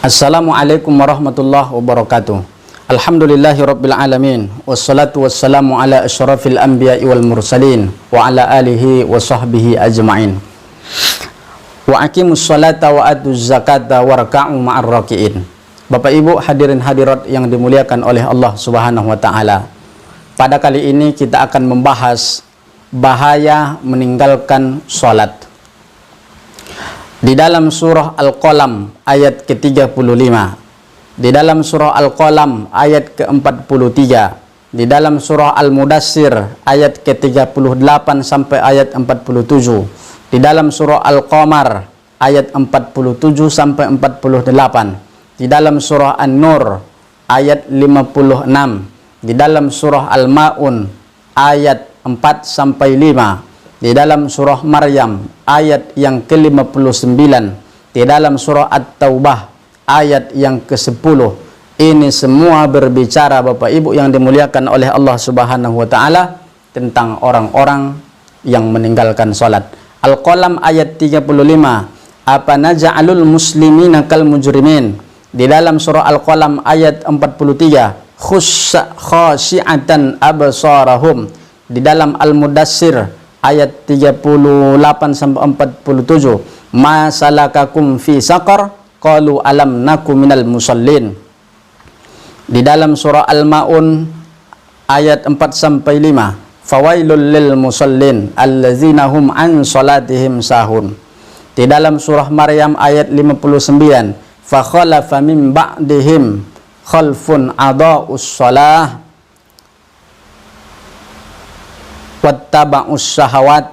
Assalamualaikum warahmatullahi wabarakatuh. Alhamdulillahirabbil alamin. Wassalatu wassalamu ala asyrafil anbiya'i wal mursalin wa ala alihi wa sahbihi ajma'in. Wa aqimus salata wa atuz zakata warka'u ma'ar raki'in. Bapak Ibu hadirin hadirat yang dimuliakan oleh Allah Subhanahu wa taala. Pada kali ini kita akan membahas bahaya meninggalkan salat. Di dalam surah Al-Qalam ayat ke-35, di dalam surah Al-Qalam ayat ke-43, di dalam surah Al-Mudassir ayat ke-38 sampai ayat 47, di dalam surah Al-Qamar ayat 47 sampai 48, di dalam surah An-Nur ayat 56, di dalam surah Al-Ma'un ayat 4 sampai 5, di dalam surah Maryam ayat yang ke-59, di dalam surah At-Taubah ayat yang ke-10. Ini semua berbicara Bapak Ibu yang dimuliakan oleh Allah Subhanahu wa taala tentang orang-orang yang meninggalkan salat. Al-Qalam ayat 35, apa naj'alul muslimina kal mujrimin. Di dalam surah Al-Qalam ayat 43, khasyi'atan absarahum. Di dalam Al-Mudassir ayat 38 sampai 47, ma salakakum fi saqar qalu alam nakum minal musallin. Di dalam surah Al-Maun ayat 4 sampai 5, fawailul lil musallin allazina hum an salatihim sahun. Di dalam surah Maryam ayat 59, fa khalafa min ba'dihim khalfun adaa'us shalah wattaba'us syahawat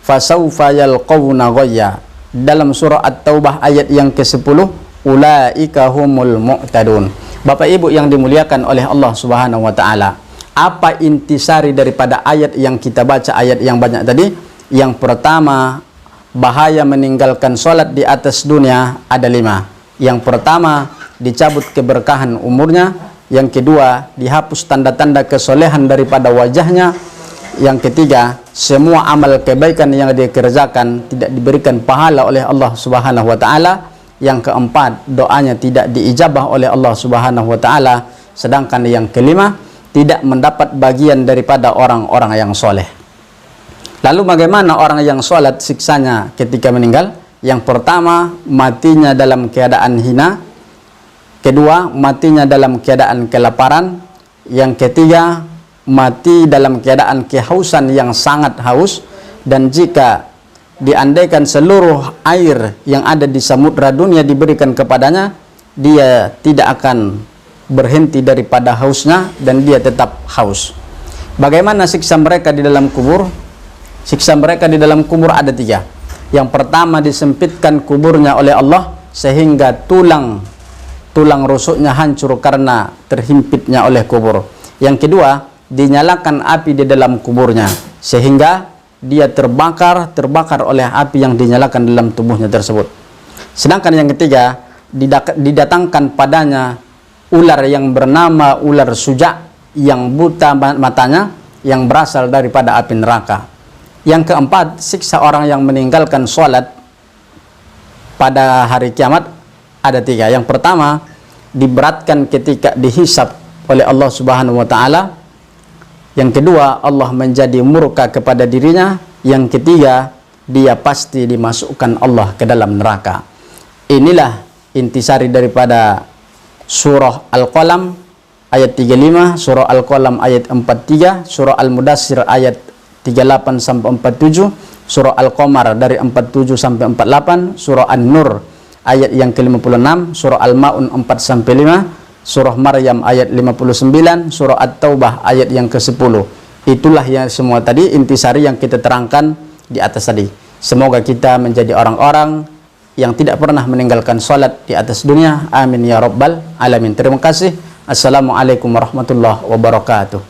fasawfa yalqawna ghayya. Dalam surah At-Taubah ayat yang ke-10, ulaika humul mu'tadun. Bapak Ibu yang dimuliakan oleh Allah Subhanahu wa taala, apa intisari daripada ayat yang kita baca, ayat yang banyak tadi? Yang pertama, bahaya meninggalkan salat di atas dunia ada 5. Yang pertama, dicabut keberkahan umurnya. Yang kedua, dihapus tanda-tanda kesolehan daripada wajahnya. Yang ketiga, semua amal kebaikan yang dia kerjakan tidak diberikan pahala oleh Allah Subhanahu wa taala. Yang keempat, doanya tidak diijabah oleh Allah Subhanahu wa taala. Sedangkan yang kelima, tidak mendapat bagian daripada orang-orang yang soleh. Lalu bagaimana orang yang sholat siksanya ketika meninggal? Yang pertama, matinya dalam keadaan hina. Kedua, matinya dalam keadaan kelaparan. Yang ketiga, mati dalam keadaan kehausan yang sangat haus. Dan jika diandaikan seluruh air yang ada di samudra dunia diberikan kepadanya, dia tidak akan berhenti daripada hausnya dan dia tetap haus. Bagaimana siksa mereka di dalam kubur? Siksa mereka di dalam kubur ada 3. Yang pertama, disempitkan kuburnya oleh Allah sehingga tulang rusuknya hancur karena terhimpitnya oleh kubur. Yang kedua, dinyalakan api di dalam kuburnya sehingga dia terbakar oleh api yang dinyalakan dalam tubuhnya tersebut. Sedangkan yang ketiga, didatangkan padanya ular yang bernama ular suja yang buta matanya yang berasal daripada api neraka. Yang keempat, siksa orang yang meninggalkan sholat pada hari kiamat ada 3. Yang pertama, diberatkan ketika dihisab oleh Allah Subhanahu wa taala. Yang kedua, Allah menjadi murka kepada dirinya. Yang ketiga, dia pasti dimasukkan Allah ke dalam neraka. Inilah intisari daripada surah Al-Qalam ayat 35, surah Al-Qalam ayat 43, surah Al-Mudassir ayat 38 sampai 47, surah Al-Qamar dari 47 sampai 48, surah An-Nur ayat yang ke-56, surah Al-Ma'un 4 sampai 5, surah Maryam ayat 59, surah At-Taubah ayat yang ke-10. Itulah yang semua tadi intisari yang kita terangkan di atas tadi. Semoga kita menjadi orang-orang yang tidak pernah meninggalkan salat di atas dunia. Amin ya rabbal alamin. Terima kasih. Assalamualaikum warahmatullahi wabarakatuh.